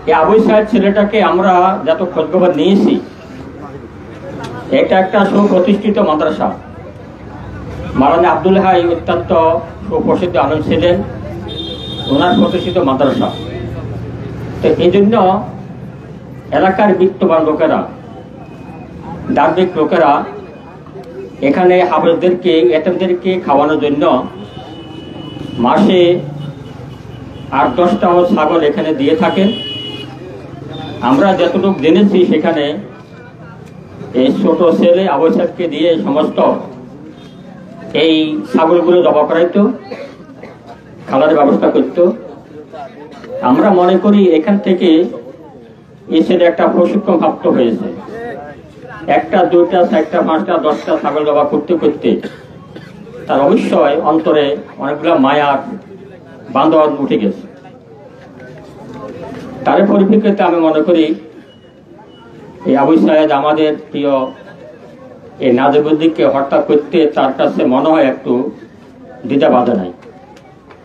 এই আবু সাহেব ছেলেটাকে আমরা যত খোঁজখবর নিয়েছি, এটা একটা সুপ্রতিষ্ঠিত মাদ্রাসা। মাওলানা আব্দুল হাই অত্যন্ত সুপ্রসিদ্ধ আলেম ছিলেন, ওনার প্রতিষ্ঠিত মাদ্রাসা। তো এই জন্য এলাকার বিত্তবান লোকেরা, ধার্মিক লোকেরা এখানে হাফেজদেরকে, এতিমদেরকে খাওয়ানোর জন্য মাসে 8-10টাও ছাগল এখানে দিয়ে থাকেন। আমরা যতটুকু জেনেছি সেখানে এই ছোট ছেলে আবু সাহেবকে দিয়ে সমস্ত এই ছাগলগুলো জবা করাইতো, খালার ব্যবস্থা করত। আমরা মনে করি এখান থেকে এই ছেলে একটা প্রশিক্ষণ প্রাপ্ত হয়েছে। 1টা 2টা 4টা 5টা 10টা ছাগল জবা করতে করতে তার অবশ্যই অন্তরে অনেকগুলো মায়ার বান্ধব উঠে গেছে। তার পরিপ্রেক্ষিতে আমি মনে করি এই আবু সাহেদ আমাদের প্রিয় এই নাজিবুদ্দিনকে হত্যা করতে তার কাছে মনে হয় একটু দ্বিধা বাধা নাই।